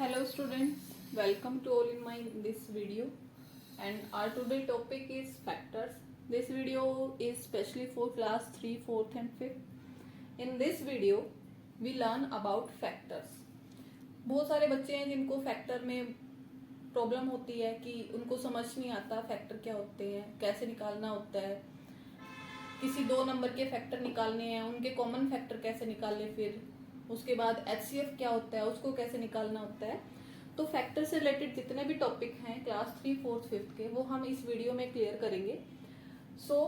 Hello students, welcome to all in my this video and our today topic is factors. This video is specially for class 3, 4th and 5th. In this video we learn about factors. बहुत सारे बच्चे हैं जिनको factor में problem होती है कि उनको समझ नहीं आता फैक्टर क्या होते हैं, कैसे निकालना होता है, किसी दो नंबर के फैक्टर निकालने हैं, उनके कॉमन फैक्टर कैसे निकाले, फिर उसके बाद HCF क्या होता है, उसको कैसे निकालना होता है। तो फैक्टर से रिलेटेड जितने भी टॉपिक हैं क्लास 3, 4th, 5th के, वो हम इस वीडियो में क्लियर करेंगे। So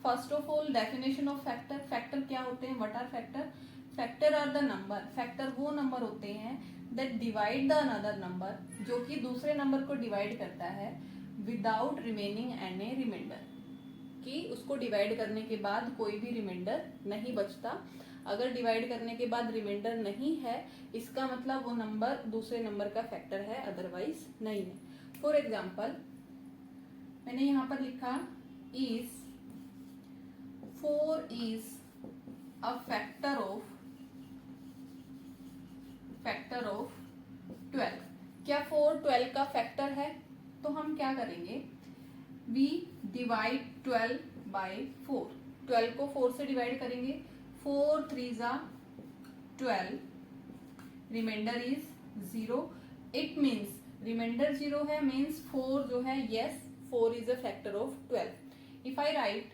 first of all definition of factor. Factor क्या होते हैं, what are factor? Factor are the number, factor वो नंबर होते हैं that divide the another number, जो कि दूसरे नंबर को डिवाइड करता है विदाउट रिमेनिंग एनी रिमाइंडर, कि उसको डिवाइड करने के बाद कोई भी रिमाइंडर नहीं बचता। अगर डिवाइड करने के बाद रिमाइंडर नहीं है, इसका मतलब वो नंबर दूसरे नंबर का फैक्टर है, अदरवाइज नहीं है। फॉर एग्जाम्पल मैंने यहाँ पर लिखा is 4 is a factor of 12। क्या 4 12 का फैक्टर है? तो हम क्या करेंगे, वी डिवाइड 12 बाई 4। 12 को 4 से डिवाइड करेंगे, 4 3 जा 12, remainder is 0। It means remainder 0 है, मीन्स 4 जो है, yes 4 is a factor of 12। If I write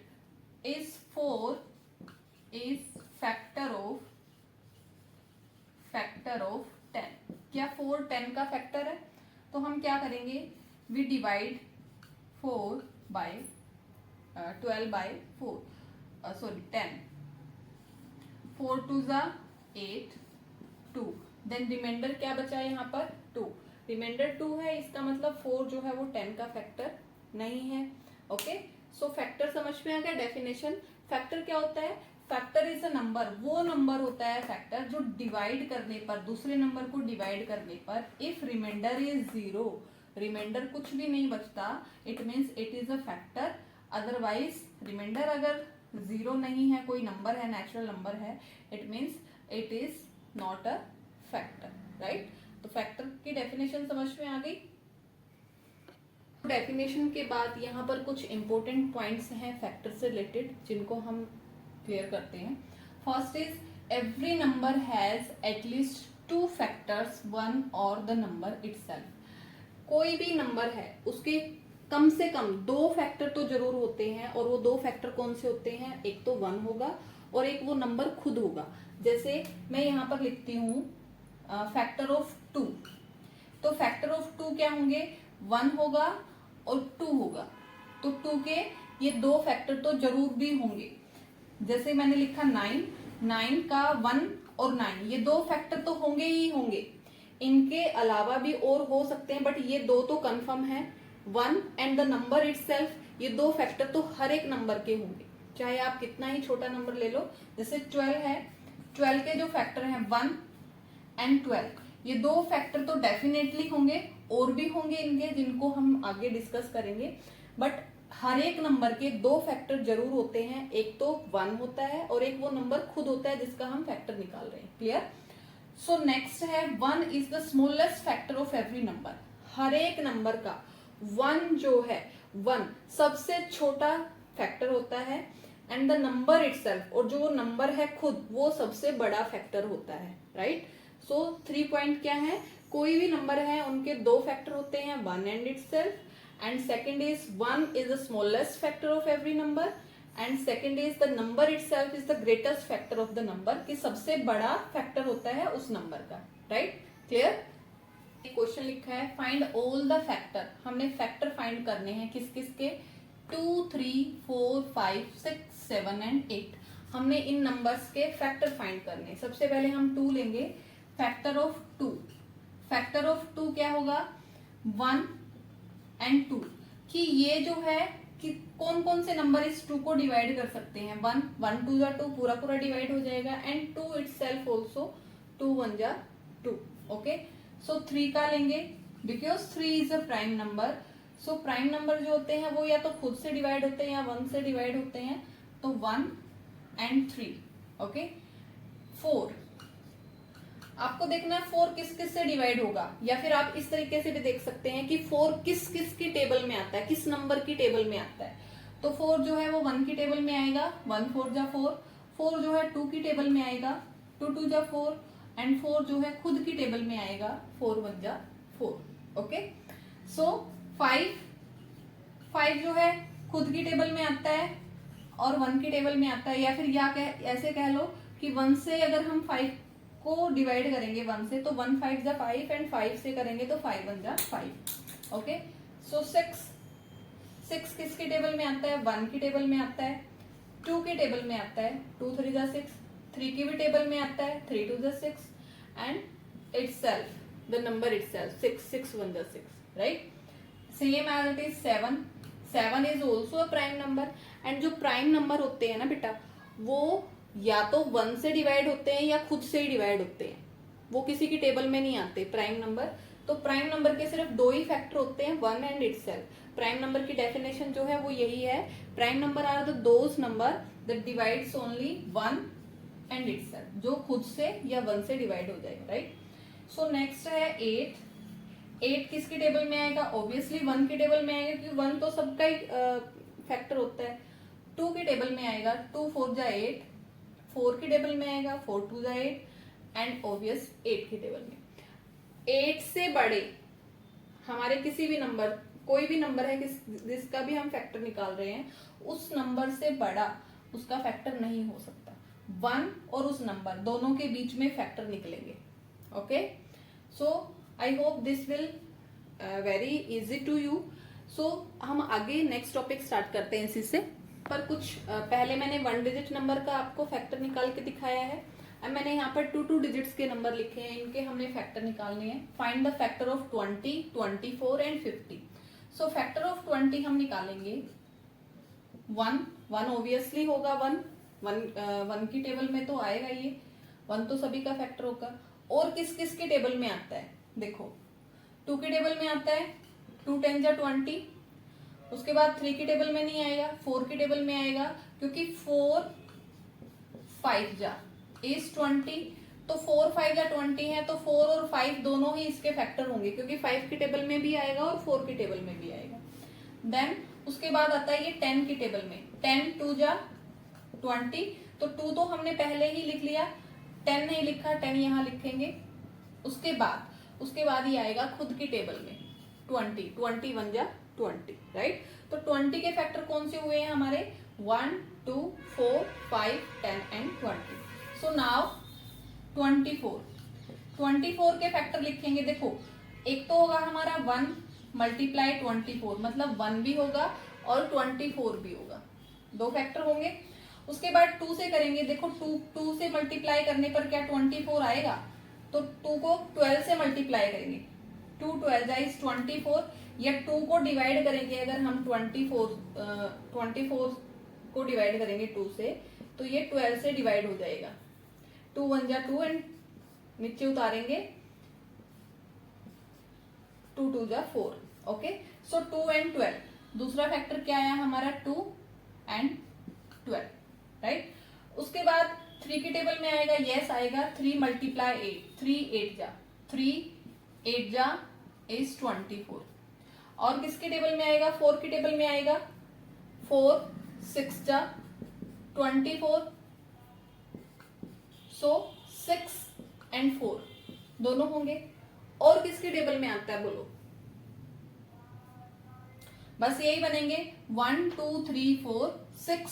is 4 is factor of 10। क्या 4 10 का फैक्टर है? तो हम क्या करेंगे, we divide 4 by 12 by 4, sorry 10। 4 2 जा 8, 2, देन रिमाइंडर क्या बचा है यहाँ पर, 2। रिमाइंडर 2 है, इसका मतलब 4 जो है वो 10 का फैक्टर नहीं है। ओके, सो फैक्टर समझ में आ गया। डेफिनेशन, फैक्टर क्या होता है? फैक्टर इज अ नंबर, वो नंबर होता है फैक्टर जो डिवाइड करने पर, दूसरे नंबर को डिवाइड करने पर, इफ रिमाइंडर इज 0, रिमाइंडर कुछ भी नहीं बचता, it means it is a factor. Otherwise remainder अगर 0 नहीं है, कोई नंबर है, नेचुरल नंबर है, it means it is not a factor, right. तो फैक्टर की डेफिनेशन समझ में आ गई। डेफिनेशन के बाद यहाँ पर कुछ इंपॉर्टेंट पॉइंट्स हैं फैक्टर से रिलेटेड, जिनको हम क्लियर करते हैं। First is every number has at least 2 factors, 1 और द नंबर इटसेल्फ। कोई भी नंबर है उसके कम से कम 2 फैक्टर तो जरूर होते हैं, और वो 2 फैक्टर कौन से होते हैं? एक तो 1 होगा और एक वो नंबर खुद होगा। जैसे मैं यहाँ पर लिखती हूँ फैक्टर ऑफ 2, तो फैक्टर ऑफ 2 क्या होंगे, 1 होगा और 2 होगा। तो 2 के ये 2 फैक्टर तो जरूर भी होंगे। जैसे मैंने लिखा 9 का 1 और 9, ये 2 फैक्टर तो होंगे ही होंगे। इनके अलावा भी और हो सकते हैं, बट ये 2 तो कंफर्म है, 1 एंड द नंबर इटसेल्फ। ये 2 फैक्टर तो हर एक नंबर के होंगे, चाहे आप कितना ही छोटा नंबर ले लो। जैसे 12 है, 12 के जो फैक्टर हैं 1 एंड 12, ये 2 फैक्टर तो डेफिनेटली होंगे, और भी होंगे इनके जिनको हम आगे डिस्कस करेंगे। बट हर एक नंबर के 2 फैक्टर जरूर होते हैं, एक तो 1 होता है और एक वो नंबर खुद होता है जिसका हम फैक्टर निकाल रहे हैं। क्लियर? सो नेक्स्ट है 1 is the smallest factor of every number. हर एक नंबर का 1 जो है, 1 सबसे छोटा फैक्टर होता है, एंड द नंबर इटसेल्फ, और जो वो नंबर है खुद, वो सबसे बड़ा फैक्टर होता है, राइट। सो 3 पॉइंट क्या है, कोई भी नंबर है उनके 2 फैक्टर होते हैं, 1 and itself, and second is 1 is the smallest factor of every number, and second is the number itself is the greatest factor of the number, कि सबसे बड़ा फैक्टर होता है उस नंबर का, राइट। क्लियर? एक क्वेश्चन लिखा है फाइंड ऑल द फैक्टर। हमने फैक्टर फाइंड करने हैं किस किस के, 2 3 4 5 6 7 एंड 8। हमने इन नंबर्स के फैक्टर फाइंड करने। सबसे पहले हम 2 लेंगे, फैक्टर ऑफ 2। फैक्टर ऑफ 2 क्या होगा, 1 एंड 2, कि ये जो है कि कौन कौन से नंबर इस 2 को डिवाइड कर सकते हैं। 1 1 2 जा 2, पूरा पूरा डिवाइड हो जाएगा, एंड 2 इटसेल्फ आल्सो, 2 1 जा 2। ओके, सो 3 का लेंगे, because 3 is a prime number. So prime number जो होते हैं वो या तो खुद से डिवाइड होते हैं या 1 से डिवाइड होते हैं, तो 1 एंड 3। ओके, 4 आपको देखना है 4 किस किस से डिवाइड होगा, या फिर आप इस तरीके से भी देख सकते हैं कि 4 किस किस की टेबल में आता है, किस नंबर की टेबल में आता है। तो 4 जो है वो 1 की टेबल में आएगा, 1 4 जा 4। 4 जो है 2 की टेबल में आएगा, 2 2 जा 4। एंड 4 जो है खुद की टेबल में आएगा, 4 1 जा 4। ओके, सो 5 जो है खुद की टेबल में आता है और 1 की टेबल में आता है, या फिर ऐसे कह लो कि 1 से अगर हम 5 को डिवाइड करेंगे 1 से, तो 1 5 जा 5 एंड 5 से करेंगे तो 5 1 जा 5। ओके, सो 6 किसकी टेबल में आता है, 1 की टेबल में आता है, 2 की टेबल में आता है, 2 3 जा 6, 3 की भी टेबल में आता है, 3 2 जा 6, and itself the number itself 6 1 जा 6, right? Same as it is 7 is also a prime number। And जो प्राइम नंबर होते हैं ना बेटा, वो या तो 1 से डिवाइड होते हैं या खुद से ही डिवाइड होते हैं, वो किसी की टेबल में नहीं आते प्राइम नंबर। तो प्राइम नंबर के सिर्फ 2 ही फैक्टर होते हैं, 1 एंड itself। प्राइम नंबर की डेफिनेशन जो है वो यही है, prime number are the those number that divides only 1 and itself, जो खुद से या 1 से डिवाइड हो जाएगा, राइट? सो नेक्स्ट है 8 किसकी टेबल में आएगा, ऑब्वियसली 1 की टेबल में आएगा, क्योंकि 1 तो सबका ही फैक्टर होता है। 2 की टेबल में आएगा, 2 4 जा 8, 4 की टेबल में आएगा, 4 2 जा 8, एंड ऑब्वियस 8 की टेबल में। 8 से बड़े हमारे किसी भी नंबर, कोई भी नंबर है जिसका भी हम फैक्टर निकाल रहे हैं, उस नंबर से बड़ा उसका फैक्टर नहीं हो सकता। 1 और उस नंबर दोनों के बीच में फैक्टर निकलेंगे। Okay, so I hope this will very easy to you. So हम आगे नेक्स्ट टॉपिक स्टार्ट करते हैं इसी से, पर कुछ पहले मैंने 1 डिजिट नंबर का आपको फैक्टर निकाल के दिखाया है। अब मैंने यहाँ पर 2 डिजिट्स के नंबर लिखे हैं, इनके हमने फैक्टर निकालने हैं। Find the factor of 20, 24 and 50। So factor of 20 हम निकालेंगे 1 ऑब्वियसली होगा, 1 की टेबल में तो आएगा ये, 1 तो सभी का फैक्टर होगा। और किस किस की टेबल में आता है, देखो 2 की टेबल में आता है, 2 10 जा 20। उसके बाद 3 की टेबल में नहीं आएगा, 4 की टेबल में आएगा, क्योंकि 4 5 जा इज 20, तो 4 5 जा 20 है, तो 4 और 5 दोनों ही इसके फैक्टर होंगे, क्योंकि 5 की टेबल में भी आएगा और 4 की टेबल में भी आएगा। देन उसके बाद आता है ये 10 की टेबल में, 10 2 जा 20, तो 2 तो हमने पहले ही लिख लिया, 10 नहीं लिखा, 10 यहाँ लिखेंगे। उसके बाद ही आएगा खुद की टेबल में 20, 21 जा 20, राइट? तो 20 के फैक्टर कौन से हुए हैं हमारे, 1 2 4 5 10 एंड 20। सो नाउ 24 के फैक्टर लिखेंगे। देखो एक तो होगा हमारा 1 मल्टीप्लाई 24, मतलब 1 भी होगा और 24 भी होगा, 2 फैक्टर होंगे। उसके बाद 2 से करेंगे, देखो 2 से मल्टीप्लाई करने पर क्या 24 आएगा, तो 2 को 12 से मल्टीप्लाई करेंगे, 2 12 इज 24, या 2 को डिवाइड करेंगे अगर हम 24 को डिवाइड करेंगे 2 से, तो ये 12 से डिवाइड हो जाएगा, 2 1 जा 2 एंड नीचे उतारेंगे 2 2 जा 4। ओके, सो 2 एंड 12, दूसरा फैक्टर क्या आया हमारा, 2 एंड 12, राइट? उसके बाद 3 की टेबल में आएगा, यस आएगा, 3 मल्टीप्लाई 8, 3 8 जा इज 24। और किसके टेबल में आएगा, 4 की टेबल में आएगा, 4 6 जा 24, सो 6 एंड 4 दोनों होंगे। और किसकी टेबल में आता है बोलो, बस यही बनेंगे, 1 2 3 4 6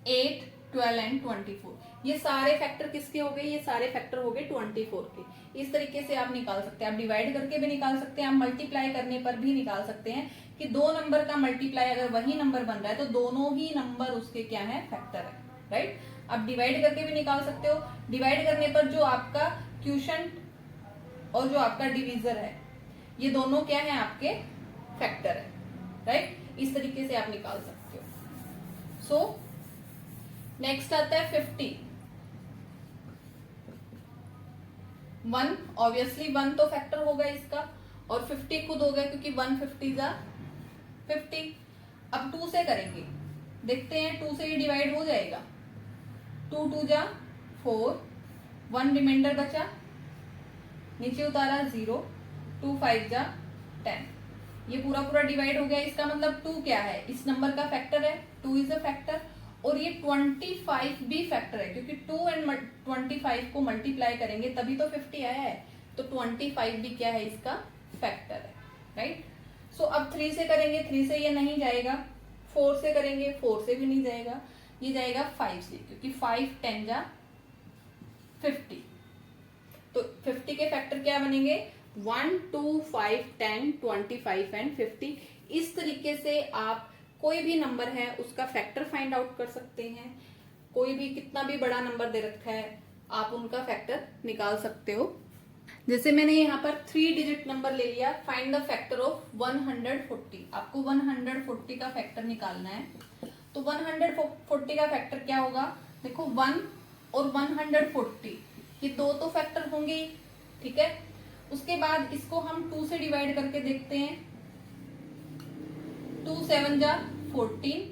8 12 एंड 24। ये सारे फैक्टर किसके हो गए, ये सारे फैक्टर हो गए 24 के। इस तरीके से आप निकाल सकते हैं, आप डिवाइड करके भी निकाल सकते हैं, आप मल्टीप्लाई करने पर भी निकाल सकते हैं कि 2 नंबर का मल्टीप्लाई अगर वही नंबर बन रहा है तो दोनों ही नंबर उसके क्या है, फैक्टर है, राइट? आप डिवाइड करके भी निकाल सकते हो, डिवाइड करने पर जो आपका क्वोशंट और जो आपका डिवीजर है, ये दोनों क्या है, आपके फैक्टर है, राइट? इस तरीके से आप निकाल सकते हो। सो नेक्स्ट आता है 50। 1 ऑब्वियसली 1 तो फैक्टर होगा इसका, और 50 खुद हो गया, क्योंकि 1 50 जा 50। अब 2 से करेंगे, देखते हैं 2 से ही डिवाइड हो जाएगा, 2 2 जा 4, 1 रिमाइंडर बचा, नीचे उतारा 0, 2 5 जा 10, ये पूरा पूरा डिवाइड हो गया। इसका मतलब 2 क्या है, इस नंबर का फैक्टर है, 2 इज अ फैक्टर। और ये 25 भी फैक्टर है, क्योंकि 2 एंड 25 को मल्टीप्लाई करेंगे तभी तो 50 आया है, तो 25 भी क्या है, इसका फैक्टर है, राइट। सो अब 3 से करेंगे, 3 से ये नहीं जाएगा, 4 से करेंगे, 4 से भी नहीं जाएगा, ये जाएगा 5 से, क्योंकि 5 10 जा 50। तो 50 के फैक्टर क्या बनेंगे, 1 2 5 10 25 एंड 50। इस तरीके से आप कोई भी नंबर है उसका फैक्टर फाइंड आउट कर सकते हैं। कोई भी कितना भी बड़ा नंबर दे रखा है, आप उनका फैक्टर निकाल सकते हो। जैसे मैंने यहाँ पर 3 डिजिट नंबर ले लिया, फाइंड द फैक्टर ऑफ 140। आपको 140 का फैक्टर निकालना है। तो 140 का फैक्टर क्या होगा, देखो 1 और 140 ये दो तो फैक्टर होंगे ही, ठीक है। उसके बाद इसको हम 2 से डिवाइड करके देखते हैं। 2 7 जा 14,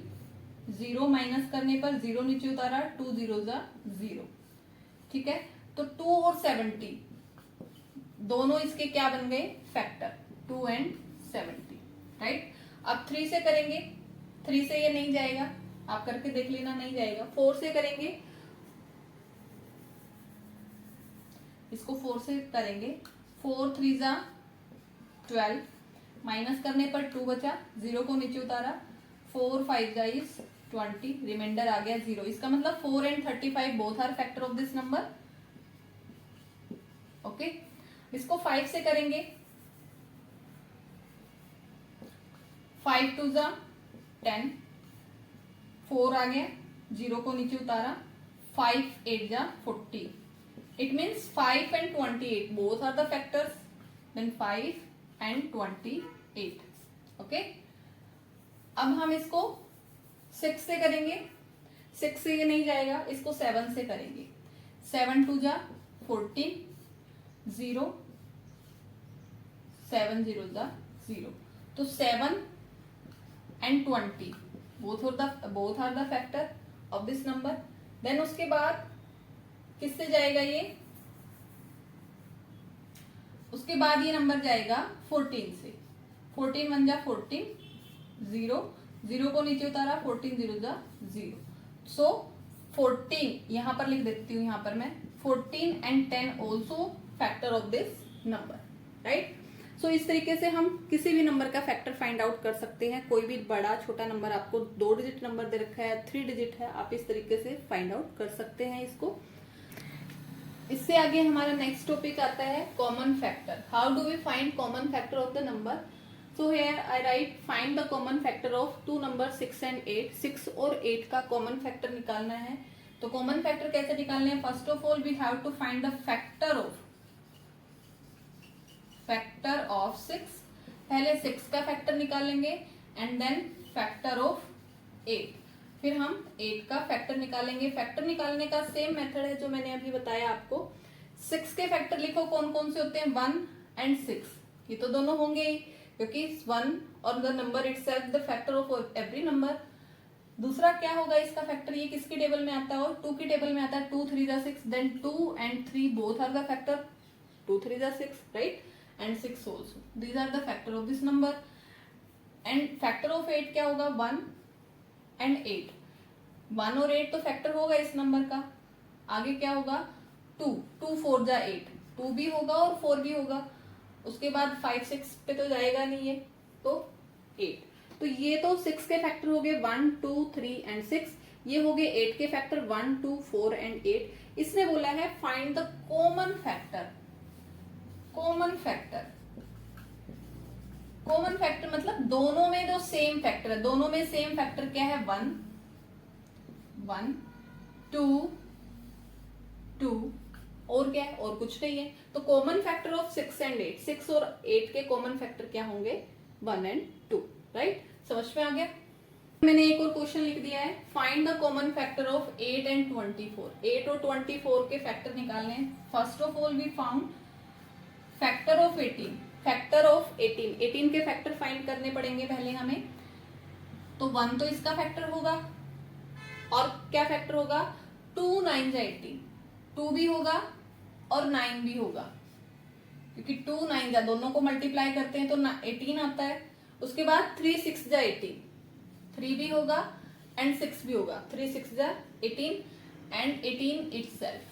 0 माइनस करने पर 0 नीचे उतारा, 2 0 जा 0, ठीक है। तो 2 और 70 दोनों इसके क्या बन गए, फैक्टर, 2 एंड 70, राइट। अब 3 से करेंगे, 3 से ये नहीं जाएगा, आप करके देख लेना, नहीं जाएगा। 4 से करेंगे, इसको 4 से करेंगे, 4 3 जा 12, माइनस करने पर 2 बचा, 0 को नीचे उतारा, 4 5 जा 20, रिमाइंडर आ गया 0। इसका मतलब 4 and 35 both are factor of this number, okay. इसको 5 से करेंगे, 5 2 जा 10, 4 आ गया, 0 को नीचे उतारा, 5 8 जा 40। It means 5 and 28 both are the factors, then 5 and 28, okay। अब हम इसको 6 से करेंगे, 6 से ये नहीं जाएगा, इसको 7 से करेंगे। 7 2 जा 14, 0 7 0 जा 0। तो 7 and 20 both are the factor of this number। Then उसके बाद किससे जाएगा ये, उसके बाद ये नंबर जाएगा 14 से। 14 1 जा 14, 0 0 को नीचे उतारा, 14 0 जा 0। सो 14 यहां पर लिख देती हूं, यहां पर मैं 14 and 10 also factor of this number, right. So इस तरीके से हम किसी भी नंबर का फैक्टर फाइंड आउट कर सकते हैं। कोई भी बड़ा छोटा नंबर, आपको 2 डिजिट नंबर दे रखा है, 3 डिजिट है, आप इस तरीके से फाइंड आउट कर सकते हैं इसको। इससे आगे हमारा नेक्स्ट टॉपिक आता है common factor. How do we find common factor of the number. So here I write find the common factor of 2 number 6 and 8। 6 और 8 का कॉमन फैक्टर निकालना है। तो कॉमन फैक्टर कैसे निकालने हैं, first of all we have to find the factor of 6। पहले 6 का फैक्टर निकालेंगे एंड देन फैक्टर ऑफ 8, फिर हम 8 का फैक्टर निकालेंगे। फैक्टर निकालने का सेम मेथड है जो मैंने अभी बताया आपको। 6 के फैक्टर लिखो, कौन कौन से होते हैं, 1 एंड 6, ये तो दोनों होंगे ही, क्योंकि 1 और the number itself the factor of every number. दूसरा क्या होगा इसका फैक्टर, ये किसकी टेबल में आता है, और 2 की टेबल में आता है। 2 3 जा 6, then 2 and 3 both are the factor, 2 3 जा 6, right, and 6 also, these are the factor of this number. And factor of 8 क्या होगा, 1 एंड 8, 1 और 8 तो फैक्टर होगा इस नंबर का। आगे क्या होगा, 2 2 4 जा 8, 2 भी होगा और 4 भी होगा। उसके बाद 5 6 पे तो जाएगा नहीं ये, तो 8। तो ये तो 6 के फैक्टर हो गए 1 2 3 एंड 6। ये हो गए 8 के फैक्टर 1 2 4 एंड 8। इसने बोला है find the common factor. Common factor मतलब दोनों में जो सेम फैक्टर है, दोनों में सेम फैक्टर क्या है, 1 1 2 2, और क्या है, और कुछ नहीं है। तो कॉमन फैक्टर ऑफ 6 एंड 8, 6 और 8 के कॉमन फैक्टर क्या होंगे, 1 एंड 2, राइट। समझ में आ गया। मैंने एक और क्वेश्चन लिख दिया है, find the common factor of 8 and 24। 8 और 24 के फैक्टर निकालने हैं। First of all we found factor of 18। Factor of 18 के फैक्टर फाइंड करने पड़ेंगे पहले हमें। तो 1 तो इसका फैक्टर होगा, और क्या फैक्टर होगा, 2 9 जा 18, 2 भी होगा और 9 भी होगा, क्योंकि 2 9 जा दोनों को मल्टीप्लाई करते हैं तो 18 आता है। उसके बाद 3 6 जा 18, 3 भी होगा एंड 6 भी होगा, 3 6 जा 18 एंड 18 itself,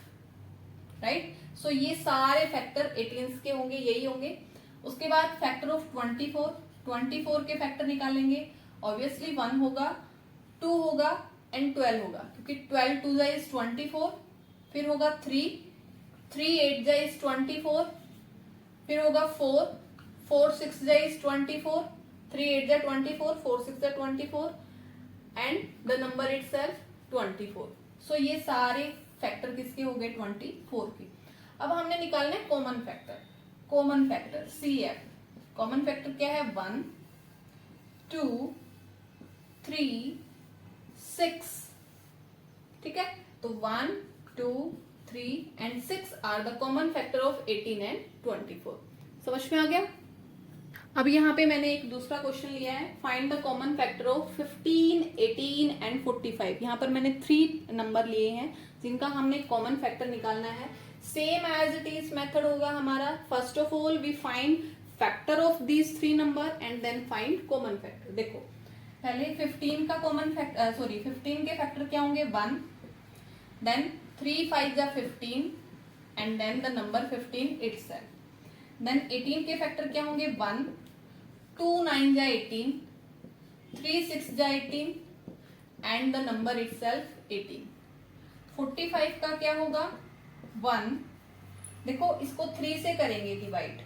राइट। सो ये सारे फैक्टर 18 के होंगे, यही होंगे। उसके बाद फैक्टर ऑफ 24, 24 के फैक्टर निकालेंगे। ऑब्वियसली 1 होगा, 2 होगा एंड 12 होगा, क्योंकि 12 2 जा इज 24, फिर होगा 3 8 जा इज 24, फिर होगा 4 6 जा इज 24, 3 8 जा 24, 4 6 जा 24 एंड द नंबर इटसेल्फ 24। सो ये सारे फैक्टर किसके हो गए? 24 के। अब हमने निकालना है common factor. Common factor CF, common factor क्या है? 1 2 3 6, ठीक है। तो 1 2 3 and 6 are the common factor of 18 and 24। समझ में आ गया? अब यहाँ पे मैंने एक दूसरा क्वेश्चन लिया है, find the common factor of 15 18 and 45। यहाँ पर मैंने 3 नंबर लिए हैं जिनका हमने कॉमन फैक्टर निकालना है। Same as it is method होगा हमारा। First of all we find factor of these 3 number and then find common factor. देखो पहले 15 का कॉमन फैक्टर 15 के फैक्टर क्या होंगे? 1, देन 3 5 जा 15 and then the number 15 itself। Then 18 के फैक्टर क्या होंगे? 1 2 9 जा 18, 3 6 जा 18 एंड द नंबर itself 18। 45 का क्या होगा? 1, देखो इसको 3 से करेंगे डिवाइड।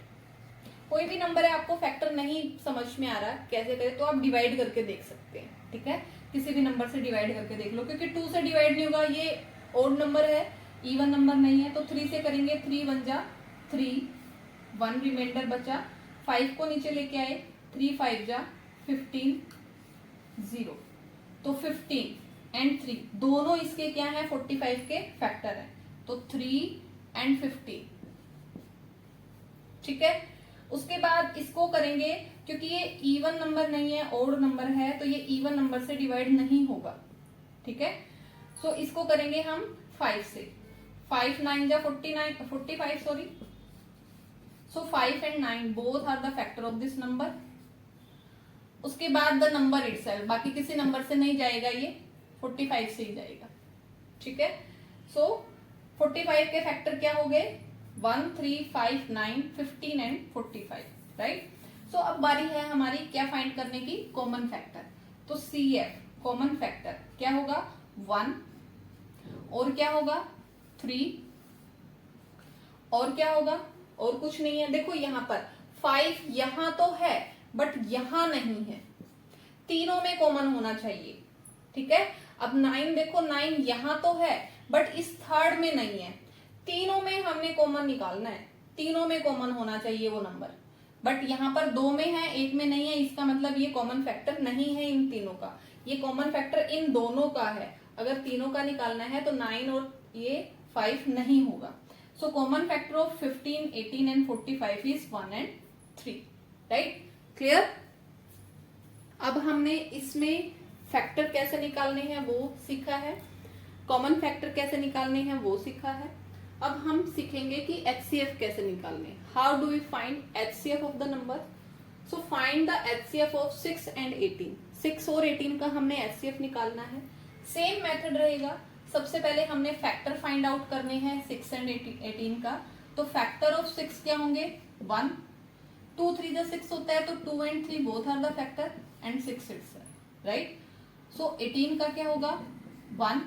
कोई भी नंबर है, आपको फैक्टर नहीं समझ में आ रहा कैसे करें तो आप डिवाइड करके देख सकते हैं, ठीक है। किसी भी नंबर से डिवाइड करके देख लो, क्योंकि 2 से डिवाइड नहीं होगा, ये ओड नंबर है, इवन नंबर नहीं है। तो 3 से करेंगे, 3 1 जा 3, 1 रिमाइंडर बचा, 5 को नीचे लेके आए, 3 5 जा 15 0। तो 15 एंड 3 दोनों इसके क्या है? 45 के फैक्टर है। तो 3 एंड 15, ठीक है। उसके बाद इसको करेंगे, क्योंकि ये इवन नंबर नहीं है, ओड नंबर है, तो ये इवन नंबर से डिवाइड नहीं होगा, ठीक है। सो इसको करेंगे हम 5 से। 5 9 जा 45 sorry. So 5 and 9 both are the factor of this number. उसके बाद द नंबर इटसेल्फ, बाकी किसी नंबर से नहीं जाएगा, ये 45 से ही जाएगा, ठीक है। सो 45 के फैक्टर क्या हो गए? 1 3 5 9 15 एंड 45, राइट। सो अब बारी है हमारी क्या फाइंड करने की? Common factor. तो CF कॉमन फैक्टर क्या होगा? 1 और क्या होगा? 3 और क्या होगा? और कुछ नहीं है। देखो यहाँ पर 5 यहां तो है बट यहां नहीं है, तीनों में कॉमन होना चाहिए, ठीक है। अब 9 देखो, 9 यहां तो है बट इस थर्ड में नहीं है, तीनों में हमने कॉमन निकालना है, तीनों में कॉमन होना चाहिए वो नंबर। बट यहाँ पर 2 में है, 1 में नहीं है, इसका मतलब ये कॉमन फैक्टर नहीं है इन तीनों का, ये कॉमन फैक्टर इन दोनों का है। अगर तीनों का निकालना है तो 9 और ये 5 नहीं होगा। So common factor of 15 18 and 45 is 1 and 3, right. Clear? अब हमने इसमें फैक्टर कैसे निकालने हैं वो सीखा है, कॉमन फैक्टर कैसे निकालने हैं वो सीखा है। अब हम सीखेंगे कि HCF कैसे निकालने। How do we find HCF of the number? So find the HCF of 6 and 18। 6 और 18 का हमने HCF निकालना है। सेम मेथड रहेगा। सबसे पहले हमने फैक्टर फाइंड आउट करने हैं 6 एंड 18 का। तो फैक्टर ऑफ 6 क्या होंगे? 1 2 3 जा 6 होता है, तो 2 and 3 both are the factor and 6 itself, right. So 18 का क्या होगा? 1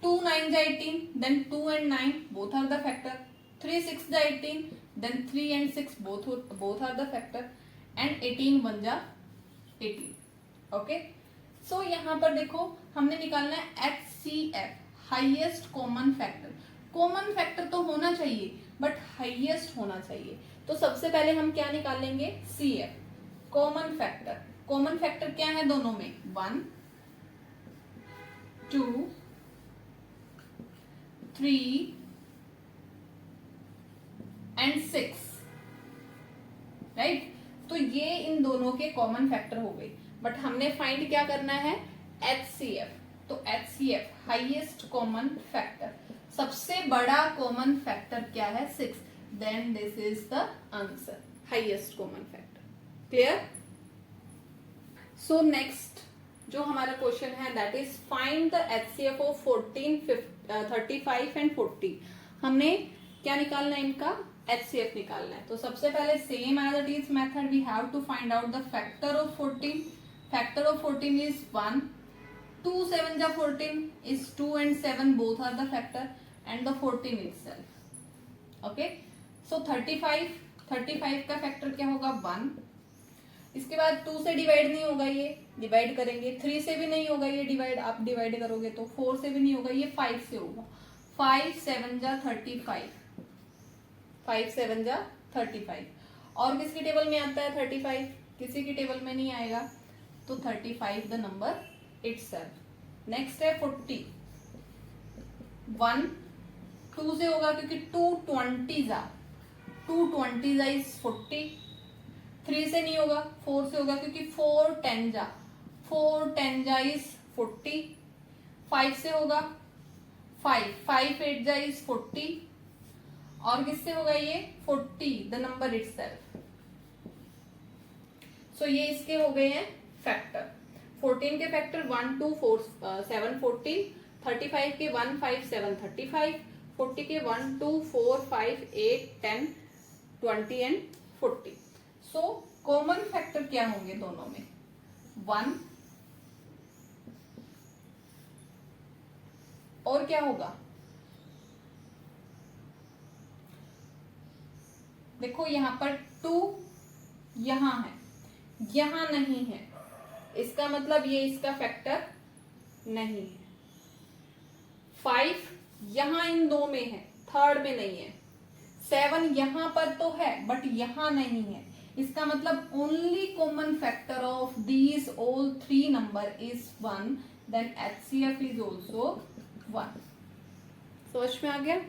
2 9 जा 18, then 2 and 9 both are the factor, 3 6 जा 18, then 3 and 6 both are the factor and 18 बन जा 18, ओके। सो यहाँ पर देखो हमने निकालना है HCF highest common factor. Common factor तो होना चाहिए बट हाईएस्ट होना चाहिए। तो सबसे पहले हम क्या निकालेंगे? CF common factor. Common factor क्या है दोनों में? 1 2 3 एंड 6, राइट। तो ये इन दोनों के कॉमन फैक्टर हो गए, बट हमने फाइंड क्या करना है? HCF। तो HCF हाईएस्ट कॉमन फैक्टर। सबसे बड़ा कॉमन फैक्टर क्या है? 6. Then this is the answer, highest common factor. Clear? So next जो हमारा क्वेश्चन है that is find the HCF of 14, 35 and 40. हमने क्या निकालना है? इनका एचसीएफ निकालना है. तो सबसे पहले same as it is method we have to find out the factor of 14. Factor of 14 is 1. 2 7 जा 14 is 2 and 7 both are the factor and the 14 itself. Okay, so 35 का फैक्टर क्या होगा? 1. इसके बाद 2 से डिवाइड नहीं होगा, ये डिवाइड करेंगे. 3 से भी नहीं होगा ये डिवाइड, आप डिवाइड करोगे तो. 4 से भी नहीं होगा, ये 5 से होगा. 5 7 जा 35. 5 7 जा 35. और किसकी टेबल में आता है 35? किसी की टेबल में नहीं आएगा. तो 35 द नंबर itself. नेक्स्ट है 40. 1 2 से होगा क्योंकि 2 20 जा इज 40. 3 से नहीं होगा, 4 से होगा क्योंकि 4 10 जा इज 40. 5 से होगा, 5 8 जा इज 40. और किससे होगा ये? 40 द नंबर itself. सो ये इसके हो गए हैं फैक्टर. 14 के फैक्टर 1 2 4 7 14. 35 के 1 5 7 35. 40 के 1 2 4 5 8 10 20 एंड 40. सो कॉमन फैक्टर क्या होंगे दोनों में? 1 और क्या होगा? देखो यहां पर 2 यहां है, यहां नहीं है, इसका मतलब ये इसका फैक्टर नहीं है. 5 यहां इन दो में है, थर्ड में नहीं है. 7 यहां पर तो है बट यहां नहीं है, इसका मतलब only common factor of these all 3 number is 1. Then HCF is also 1. समझ में आ गया?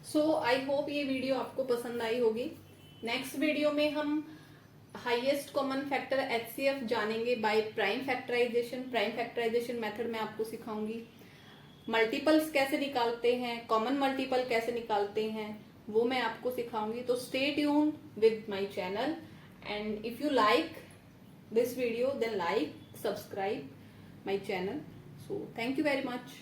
सो आई होप ये वीडियो आपको पसंद आई होगी. नेक्स्ट वीडियो में हम हाईएस्ट कॉमन फैक्टर एचसीएफ जानेंगे by prime factorisation. Prime factorisation method में आपको सिखाऊंगी. मल्टीपल्स कैसे निकालते हैं, कॉमन मल्टीपल कैसे निकालते हैं, वो मैं आपको सिखाऊंगी. तो stay tune with my channel and if you like this video then like, subscribe my channel. So thank you very much.